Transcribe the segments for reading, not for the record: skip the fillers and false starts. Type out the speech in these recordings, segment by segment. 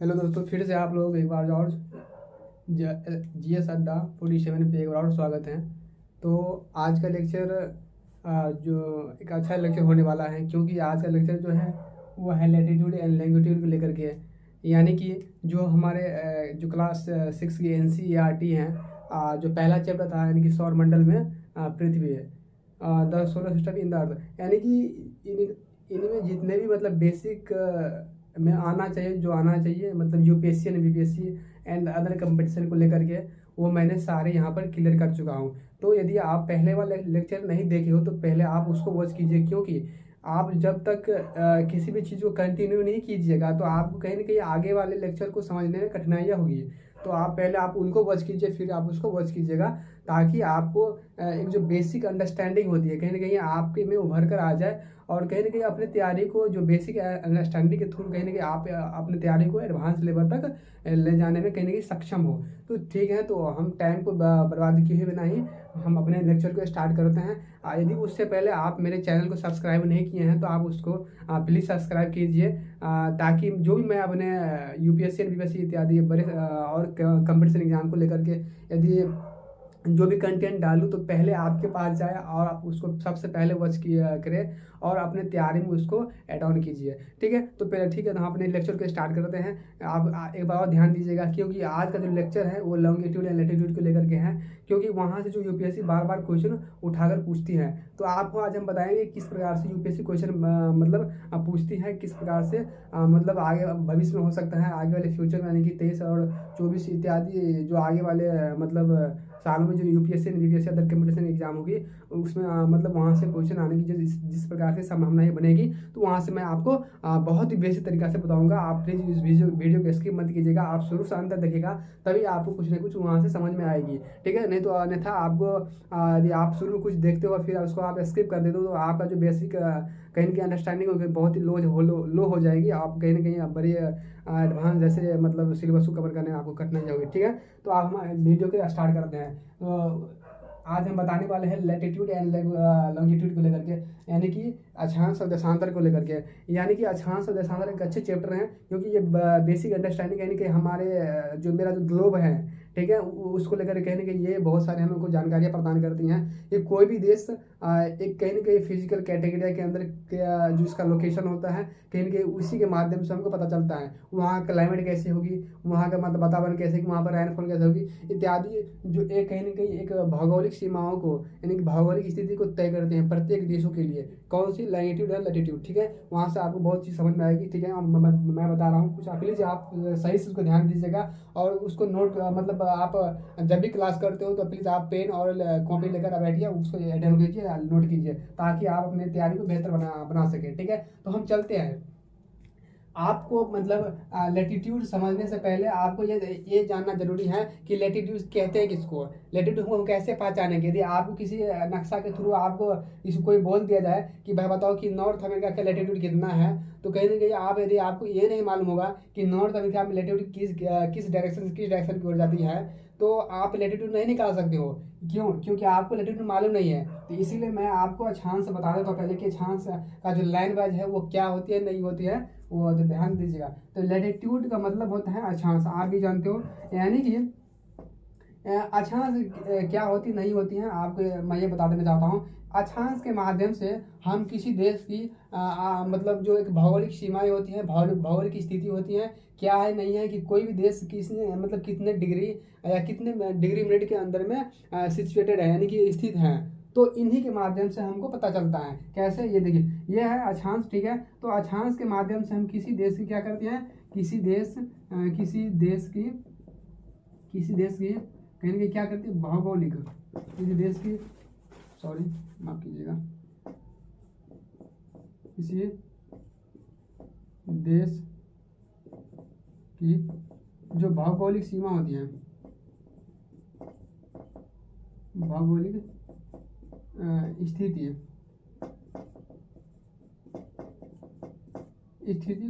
Hello दोस्तों, फिर से आप लोग एक बार और जीएस अड्डा 47 पे एक बार और स्वागत है। तो आज का लेक्चर जो एक अच्छा लेक्चर होने वाला है, क्योंकि आज का लेक्चर जो है वो है लैटिट्यूड एंड लैंगिट्यूड को लेकर के है। यानी कि जो हमारे जो क्लास 6 की एनसीईआरटी है, जो पहला चैप्टर था यानी कि सौर मंडल में पृथ्वी है, the solar system in the earth. यानी कि इनमें जितने भी मतलब बेसिक में आना चाहिए, जो आना चाहिए मतलब UPSC and BPSC and other competition को लेकर के, वो मैंने सारे यहाँ पर क्लियर कर चुका हूँ। तो यदि आप पहले वाले लेक्चर नहीं देखे हो तो पहले आप उसको वॉच कीजिए, क्योंकि आप जब तक किसी भी चीज़ को कंटिन्यू नहीं कीजिएगा तो आपको कहीं ना कहीं आगे वाले लेक्चर को समझने में कठिनाइयाँ होगी। तो आप पहले आप उनको वॉच कीजिए, फिर आप उसको वॉच कीजिएगा, ताकि आपको एक जो बेसिक अंडरस्टैंडिंग होती है कहीं ना कहीं आपके में उभर कर आ जाए, और कहीं ना कहीं अपने तैयारी को जो बेसिक अंडरस्टैंडिंग के थ्रू कहीं ना कहीं आप अपने तैयारी को एडवांस लेवल तक ले जाने में कहीं ना कहीं सक्षम हो। तो ठीक है, तो हम टाइम को बर्बाद किए हुए बिना ही हम अपने लेक्चर को स्टार्ट करते हैं। यदि उससे पहले आप मेरे चैनल को सब्सक्राइब नहीं किए हैं तो आप उसको प्लीज़ सब्सक्राइब कीजिए, ताकि जो भी मैं अपने यूपीएससी बीपीएससी इत्यादि बड़े और कंपटीशन एग्जाम को लेकर के यदि जो भी कंटेंट डालूँ तो पहले आपके पास जाए और आप उसको सबसे पहले वॉच करें और अपने तैयारी में उसको ऐड ऑन कीजिए। ठीक है, तो पहले ठीक है, तो हम अपने लेक्चर को स्टार्ट करते हैं। आप एक बार और ध्यान दीजिएगा, क्योंकि आज का जो लेक्चर है वो लॉन्गिट्यूड एंड लैटिट्यूड को लेकर के हैं, क्योंकि वहाँ से जो यूपीएससी बार बार क्वेश्चन उठाकर पूछती है। तो आपको आज हम बताएंगे किस प्रकार से यूपीएससी क्वेश्चन मतलब पूछती है, किस प्रकार से मतलब आगे भविष्य में हो सकता है, आगे वाले फ्यूचर में यानी कि 23 और 24 इत्यादि जो आगे वाले मतलब सालों में जो UPSC and BPSC other competition exam होगी उसमें मतलब वहाँ से क्वेश्चन आने की जिस प्रकार से संभावनाएं बनेगी, तो वहाँ से मैं आपको बहुत ही बेसिक तरीका से बताऊंगा। आप प्लीज़ इस वीडियो को स्किप मत कीजिएगा, आप शुरू से अंत तक देखिएगा, तभी आपको कुछ ना कुछ वहाँ से समझ में आएगी। ठीक है, नहीं तो अन्यथा आपको यदि आप शुरू में कुछ देखते हो फिर उसको आप स्किप कर देते हो तो आपका जो बेसिक कहीं की अंडरस्टैंडिंग होगी बहुत ही लो हो जाएगी। आप कहीं ना कहीं बड़ी एडवांस जैसे मतलब सिलेबस को कवर करने में आपको कठिनाई होगी। ठीक है, तो आप हम वीडियो को स्टार्ट करते हैं। तो आज हम बताने वाले हैं लैटिट्यूड एंड लॉन्गिट्यूड को लेकर के, यानी कि अक्षांश और देशांतर को लेकर के। यानी कि अक्षांश और देशांतर एक अच्छे चैप्टर हैं, क्योंकि ये बेसिक अंडरस्टैंडिंग यानी कि हमारे जो मेरा जो ग्लोब है, ठीक है, उसको लेकर कहीं ना कहीं ये बहुत सारे हमको जानकारियाँ प्रदान करती हैं। ये कोई भी देश एक कहीं ना कहीं फिजिकल कैटेगरी के अंदर जो इसका लोकेशन होता है कहीं ना कहीं उसी के माध्यम से हमको पता चलता है वहाँ क्लाइमेट कैसी होगी, वहाँ का मतलब वातावरण कैसे, वहाँ पर रेनफॉल कैसे होगी इत्यादि, जो एक कहीं ना कहीं एक भौगोलिक सीमाओं को यानी कि भौगोलिक स्थिति को तय करते हैं प्रत्येक देशों के लिए, कौन सी लैटिट्यूड है लैटिट्यूड। ठीक है, वहाँ से आपको बहुत चीज़ समझ में आएगी। ठीक है, मैं बता रहा हूँ कुछ, आप प्लीज़ आप सही से उसको ध्यान दीजिएगा और उसको नोट मतलब आप जब भी क्लास करते हो तो प्लीज़ आप पेन और कॉपी लेकर बैठिए, उसको अटेंड कीजिए, नोट कीजिए, ताकि आप अपनी तैयारी को बेहतर बना सकें। ठीक है, तो हम चलते हैं। आपको मतलब लैटिट्यूड समझने से पहले आपको ये जानना जरूरी है कि लैटिट्यूड कहते हैं किसको, लैटिट्यूड को हम कैसे पहचानेंगे। यदि आपको किसी नक्शा के थ्रू आपको इसको कोई बोल दिया जाए कि भाई बताओ कि नॉर्थ अमेरिका का लैटिट्यूड कितना है, तो कहीं ना कहीं आप यदि आपको ये नहीं मालूम होगा कि नॉर्थ अमेरिका में लैटिट्यूड किस डायरेक्शन की ओर जाती है, तो आप लैटिट्यूड नहीं निकाल सकते हो। क्यों? क्योंकि आपको लैटिट्यूड मालूम नहीं है। तो इसीलिए मैं आपको अक्षांश बता देता हूँ पहले कि अक्षांश का जो लाइन वाइज है वो क्या होती है नहीं होती है, वो ध्यान दीजिएगा। तो लैटिट्यूड का मतलब होता है अक्षांश, आप भी जानते हो। यानी कि अक्षांश क्या होती नहीं होती हैं आपको मैं ये बता देना चाहता हूँ। अक्षांश के माध्यम से हम किसी देश की मतलब जो एक भौगोलिक सीमाएं होती हैं, भौगोलिक स्थिति होती है, क्या है नहीं है कि कोई भी देश किसने मतलब कितने डिग्री या कितने डिग्री मिनट के अंदर में सिचुएटेड है यानी कि स्थित हैं, तो इन्हीं के माध्यम से हमको पता चलता है। कैसे? ये देखिए, ये है अक्षांश। ठीक है, तो अक्षांश के माध्यम से हम किसी देश की क्या करते हैं, किसी देश की कहीं ना कहीं क्या करती है भौगोलिक, किसी देश की, सॉरी माफ कीजिएगा, किसी देश की जो भौगोलिक सीमा होती है, भौगोलिक स्थिति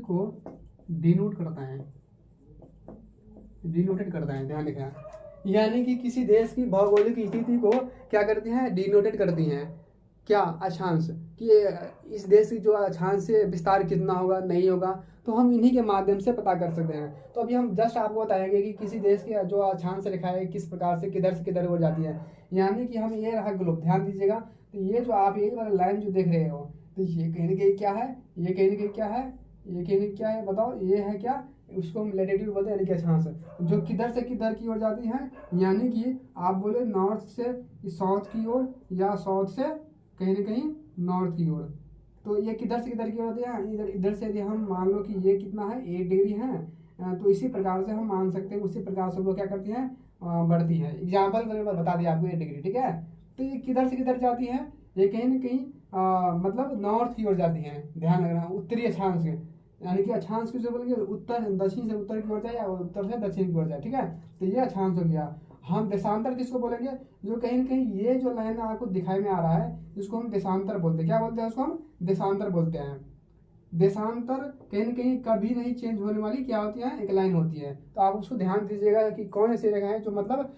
को डिनोटेड करता है, ध्यान रखना। यानी कि किसी देश की भौगोलिक स्थिति को क्या करती हैं, डिनोटेड करती हैं। क्या अक्षांश कि इस देश की जो अक्षांश से विस्तार कितना होगा नहीं होगा, तो हम इन्हीं के माध्यम से पता कर सकते हैं। तो अभी हम जस्ट आपको बताएंगे कि किसी देश की जो अक्षांश रेखा है किस प्रकार से किधर हो जाती है। यानी कि हम ये रहा ग्लोब, ध्यान दीजिएगा। तो ये जो आप ये वाला लाइन जो देख रहे हो, तो ये कहीं ना कहीं क्या है, ये कहीं ना कहीं क्या है, ये कहीं ना क्या है बताओ, ये है क्या, उसको हम लैटिट्यूड बोलते हैं, यानी कि अक्षांश, जो किधर से किधर की ओर जाती है। यानी कि आप बोले नॉर्थ से साउथ की ओर या साउथ से कहीं ना कहीं नॉर्थ की ओर। तो ये किधर से किधर की ओर होती है, इधर इधर से यदि हम मान लो कि ये कितना है 8 डिग्री है, तो इसी प्रकार से हम मान सकते हैं, उसी प्रकार से वो क्या करती है, बढ़ती है। एग्जाम्पल के लिए बता दिया आपको 8 डिग्री, ठीक है। तो ये किधर से किधर जाती है, ये कहीं ना कहीं मतलब नॉर्थ की ओर जाती है, ध्यान रखना, उत्तरी अक्षांश के, यानी कि अक्षांश किसे बोलेंगे, उत्तर दक्षिण से उत्तर की ओर जाए या उत्तर से दक्षिण की ओर जाए, ठीक है। तो ये अक्षांश हो गया। हम देशांतर किसको बोलेंगे, जो कहीं ना कहीं ये जो लाइन आपको दिखाई में आ रहा है, इसको हम देशांतर बोलते हैं। क्या बोलते हैं उसको, हम देशांतर बोलते हैं। देशांतर कहीं ना कहीं कभी नहीं चेंज होने वाली क्या होती है, एक लाइन होती है। तो आप उसको ध्यान दीजिएगा कि कौन ऐसी रेखा है जो मतलब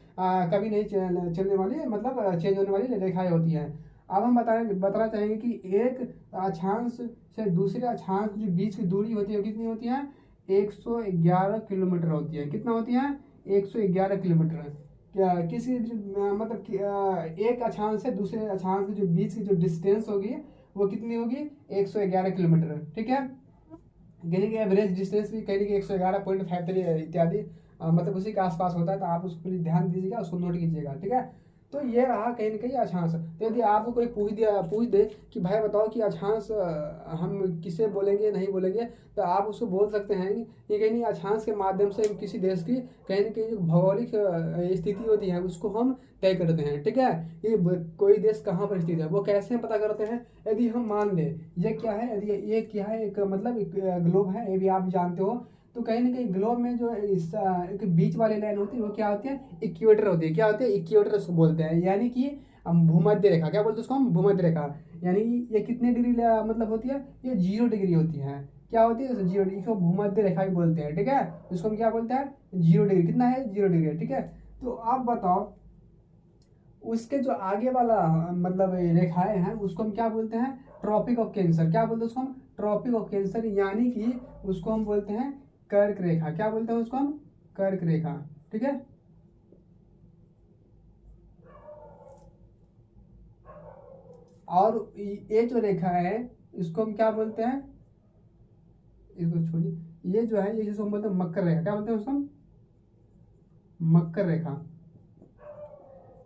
कभी नहीं चलने वाली, मतलब चेंज होने वाली रेखाएं होती हैं। अब हम बताना चाहेंगे कि एक अक्षांश से दूसरे अक्षांश के बीच की दूरी होती है, कितनी होती है, 111 किलोमीटर होती है। कितना होती है, 111 किलोमीटर। क्या किसी मतलब एक अक्षांश से दूसरे अक्षांश के जो बीच की जो डिस्टेंस होगी वो कितनी होगी, 111 किलोमीटर, ठीक है। यानी कि एवरेज डिस्टेंस भी कहीं ना 111.53 इत्यादि मतलब उसी के आसपास होता है। तो आप उसको प्लीज ध्यान दीजिएगा, उसको नोट कीजिएगा, ठीक है। तो ये रहा कहीं ना कहीं अक्षांश। तो यदि आपको कोई पूछ दे कि भाई बताओ कि अक्षांश हम किसे बोलेंगे नहीं बोलेंगे, तो आप उसको बोल सकते हैं कि कहीं अक्षांश के माध्यम से किसी देश की कहीं ना कहीं जो भौगोलिक स्थिति होती है उसको हम तय करते हैं, ठीक है। ये कोई देश कहाँ पर स्थित है वो कैसे हम पता करते हैं, यदि हम मान लें ये क्या है, यदि ये क्या है, एक मतलब एक ग्लोब है, ये भी आप जानते हो। तो कहीं ना कहीं ग्लोब में जो इस एक बीच वाली लाइन होती है वो क्या होती है, इक्वेटर होती है। क्या होती है, इक्वेटर उसको बोलते हैं। यानी कि हम भूमध्य रेखा, क्या बोलते हैं उसको, हम भूमध्य रेखा। यानी ये कितने डिग्री मतलब होती है, ये 0 डिग्री होती है। क्या होती है, 0 डिग्री, इसको भूमध्य रेखा भी बोलते हैं, ठीक है। इसको हम क्या बोलते हैं, 0 डिग्री। कितना है, 0 डिग्री है, ठीक है। तो आप बताओ उसके जो आगे वाला मतलब रेखाएं हैं उसको हम क्या बोलते हैं, ट्रॉपिक ऑफ कैंसर। क्या बोलते हैं उसको हम, ट्रॉपिक ऑफ कैंसर। यानी कि उसको हम बोलते हैं कर्क रेखा। क्या बोलते हैं उसको हम, कर्क रेखा, ठीक है। और ये जो रेखा है इसको हम क्या बोलते हैं, इसको छोड़िए, ये जो है ये जिसको हम बोलते हैं मकर रेखा। क्या बोलते हैं उसको हम, मकर रेखा।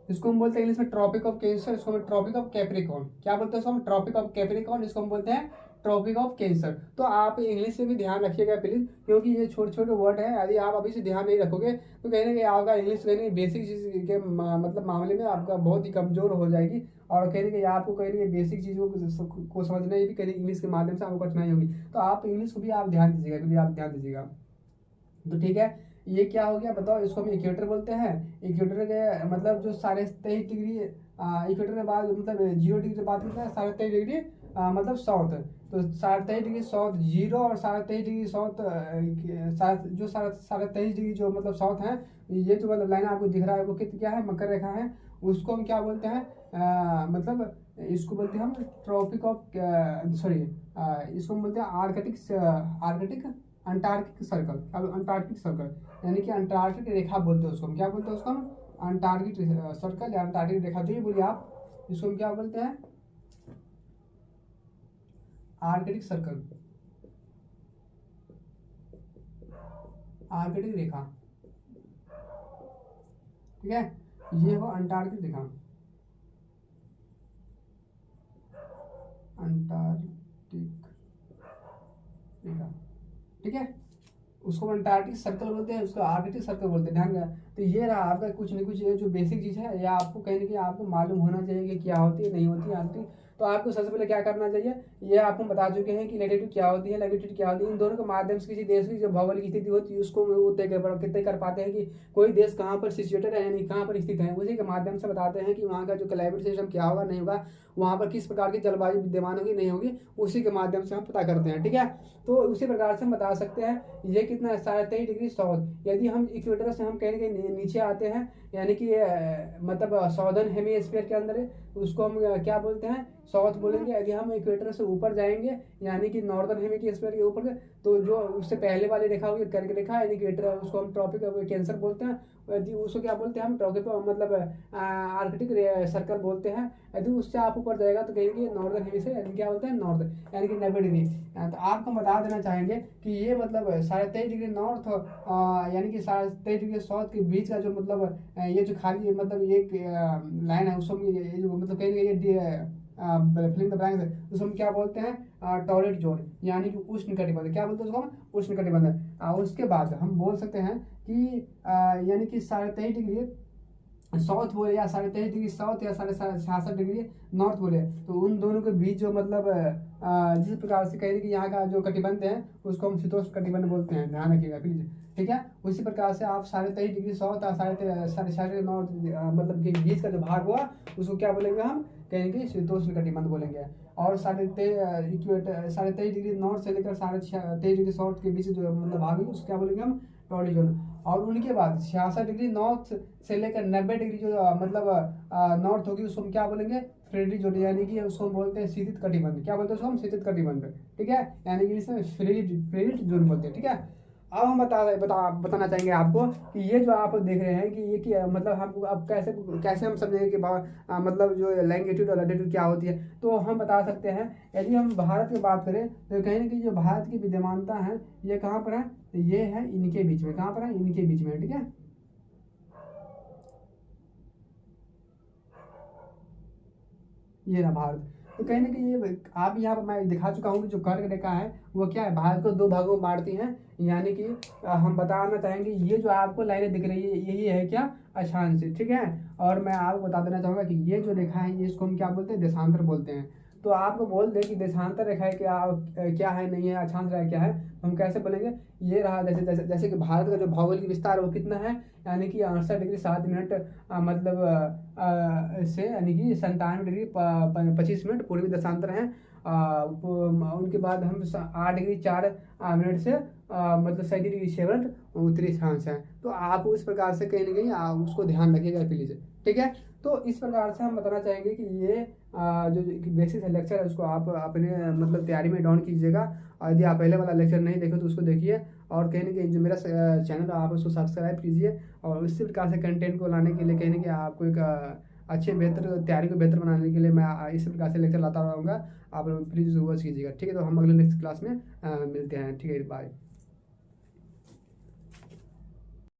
इसको हम बोलते हैं इंग्लिश में ट्रॉपिक ऑफ कैंसर, इसको हम ट्रॉपिक ऑफ कैप्रिकॉर्न। क्या बोलते हैं इसको हम, ट्रॉपिक ऑफ कैप्रिकॉर्न, इसको हम बोलते हैं ट्रॉपिक ऑफ कैंसर। तो आप इंग्लिश से भी ध्यान रखिएगा प्लीज, क्योंकि ये छोटे छोटे वर्ड हैं, यदि आप अभी से ध्यान नहीं रखोगे तो कहीं ना कहीं आपका इंग्लिश कहीं ना बेसिक चीज के मतलब मामले में आपका बहुत ही कमजोर हो जाएगी। और कहीं ना कहीं आपको कहीं ना कहीं बेसिक चीजों को समझने में भी कहीं इंग्लिश के माध्यम से आपको कठिनाई होगी। तो आप इंग्लिश को भी आप ध्यान दीजिएगा, आप ध्यान दीजिएगा। तो ठीक है, ये क्या हो गया बताओ, इसको हम इक्वेटर बोलते हैं। इक्वेटर के मतलब जो 23.5 डिग्री इक्वेटर के बाद मतलब 0 डिग्री बात करते हैं, 23.5 डिग्री मतलब साउथ। तो 23.5 डिग्री साउथ 0 और 23.5 डिग्री साउथ जो 23.5 डिग्री जो मतलब साउथ है, ये जो मतलब लाइन आपको दिख रहा है वो क्या है, मकर रेखा है। उसको हम क्या बोलते हैं, मतलब इसको बोलते हैं हम ट्रॉपिक ऑफ सॉरी, इसको हम बोलते हैं आर्कटिक अंटार्कटिक सर्कल। अब अंटार्कटिक सर्कल यानी कि अंटार्कटिक रेखा बोलते हैं उसको हम, क्या बोलते हैं उसको हम, अंटार्कटिक सर्कल या अंटार्कटिक रेखा, जो ही बोलिए आप। इसको हम क्या बोलते हैं, आर्कटिक सर्कल, आर्कटिक रेखा, ठीक है। ये हो अंटार्कटिक रेखा, अंटार्कटिक रेखा, ठीक है। उसको अंटार्कटिक सर्कल बोलते हैं, उसको आर्कटिक सर्कल बोलते हैं, ध्यान रखना। तो ये रहा आपका कुछ न कुछ ये जो बेसिक चीज़ है, या आपको कहीं ना कहीं आपको मालूम होना चाहिए कि क्या होती है नहीं होती है आर्कटिक। तो आपको सबसे पहले क्या करना चाहिए, ये आपको बता चुके हैं कि लैटिट्यूड क्या होती है, लैटिट्यूड क्या होती है। इन दोनों के माध्यम से किसी देश की जो भौगोलिक स्थिति होती है उसको वो तय कर पाते हैं कि कोई देश कहाँ पर सिचुएटेड है यानी कहाँ पर स्थित है। उसी के माध्यम से बताते हैं कि वहाँ का जो क्लाइमेट सिस्टम क्या होगा नहीं होगा, वहाँ पर किस प्रकार की जलवायु विद्यमान होगी नहीं होगी, उसी के माध्यम से हम पता करते हैं, ठीक है। तो उसी प्रकार से हम बता सकते हैं ये कितना है, 23.5 डिग्री साउथ। यदि हम इक्वेटर से हम कहीं कहीं नीचे आते हैं, यानी कि मतलब साउदर्न हेमीस्फीयर के अंदर है, तो उसको हम क्या बोलते हैं, साउथ बोलेंगे। यदि हम इक्वेटर से ऊपर जाएंगे यानी कि नॉर्दर्न हेमिस्फीयर के ऊपर, तो जो उससे पहले वाली रेखा होगी करके रेखा यानी इक्वेटर, उसको हम ट्रॉपिक कैंसर बोलते हैं। यदि उसको क्या बोलते हैं हम, ट्रॉपिक मतलब आर्कटिक सर्कल बोलते हैं। यदि उससे आप ऊपर जाएगा तो कहेंगे नॉर्दर्न हेमिस्फीयर, यानी क्या बोलते हैं नॉर्थ, यानी कि 90 डिग्री। तो आपको बता देना चाहेंगे कि ये मतलब 23.5 डिग्री नॉर्थ यानी कि 23.5 डिग्री साउथ के बीच का जो मतलब ये जो खाली मतलब एक लाइन है उसको ये जो मतलब कहेंगे ये फिलिंग द ब्लैंक्स, उसको हम क्या बोलते हैं टॉरेट जोन, यानी कि उष्ण कटिबंध। क्या बोलते हैं उसको हम, उष्ण कटिबंध। उसके बाद हम बोल सकते हैं कि यानी कि 23.5 डिग्री साउथ बोले या 23.5 डिग्री साउथ या 66.5 डिग्री नॉर्थ बोले, तो उन दोनों के बीच जो मतलब जिस प्रकार से कहेंगे कि यहाँ का जो कटिबंध है उसको हम शीतोष्ण कटिबंध बोलते हैं, ध्यान रखिएगा प्लीज, ठीक है। उसी प्रकार से आप 23.5 डिग्री साउथ और 66.5 नॉर्थ मतलब के बीच का जो भाग हुआ उसको क्या बोलेंगे हम, कहेंगे शीतोष्ण कटिबंध बोलेंगे। और 23.5 डिग्री नॉर्थ से लेकर 23.5 डिग्री साउथ के बीच जो मतलब भाग है उसको क्या बोलेंगे हम, टॉरेट जोन। और उनके बाद 66 डिग्री नॉर्थ से लेकर 90 डिग्री जो मतलब नॉर्थ होगी उसको हम क्या बोलेंगे, फ्रीडिज जोन, यानी कि उसको हम बोलते हैं शीतित कटिबंध। क्या बोलते हैं उसको हम, शीतित कटिबंध, ठीक है, यानी कि इसमें फ्रीडिज जोन बोलते हैं, ठीक है। अब हम बताना चाहेंगे आपको कि ये जो आप देख रहे हैं कि ये कि मतलब हम अब कैसे कैसे हम समझेंगे कि मतलब जो लैंगिट्यूड और लैटिट्यूड क्या होती है। तो हम बता सकते हैं, यदि हम भारत की बात करें तो कहीं ना कहीं जो भारत की विद्यमानता है ये कहाँ पर है, ये है इनके बीच में। कहाँ पर है, इनके बीच में, ठीक है। ये रहा भारत। तो कहीं ना कहीं ये आप यहाँ पर मैं दिखा चुका हूँ कि जो कर्क रेखा है वो क्या है, भारत को दो भागों में बांटती हैं। यानी कि हम बताना चाहेंगे ये जो आपको लाइनें दिख रही है यही है क्या, अक्षांश, ठीक है। और मैं आपको बता देना चाहूंगा कि ये जो रेखा है ये इसको हम क्या बोलते हैं, देशांतर बोलते हैं। तो आपको बोल दें कि देशांतर रेखा है क्या, क्या है नहीं है, अक्षांश रेखा क्या है, तो हम कैसे बोलेंगे, ये रहा जैसे कि भारत का जो भौगोलिक विस्तार है वो कितना है, यानी कि 68 डिग्री 7 मिनट मतलब से यानी कि 97 डिग्री 25 मिनट पूर्वी देशांतर है। उनके बाद हम 8 डिग्री 4 मिनट से मतलब 37 डिग्री 7 उत्तरी अक्षांश है। तो आप उस प्रकार से कहीं ना कहीं उसको ध्यान रखिएगा प्लीज, ठीक है। तो इस प्रकार से हम बताना चाहेंगे कि ये जो बेसिक लेक्चर है उसको आप अपने मतलब तैयारी में डाउन कीजिएगा। और यदि आप पहले वाला लेक्चर नहीं देखे तो उसको देखिए, और कहीं ना कहीं जो मेरा चैनल है आप उसको सब्सक्राइब कीजिए। और इसी प्रकार से कंटेंट को लाने के लिए कहीं ना कहीं आपको एक अच्छे बेहतर तैयारी को बेहतर बनाने के लिए मैं इसी प्रकार से लेक्चर लाता रहूँगा। आप प्लीज़ वॉच कीजिएगा, ठीक है। तो हम अगले नेक्स्ट क्लास में मिलते हैं, ठीक है, बाय।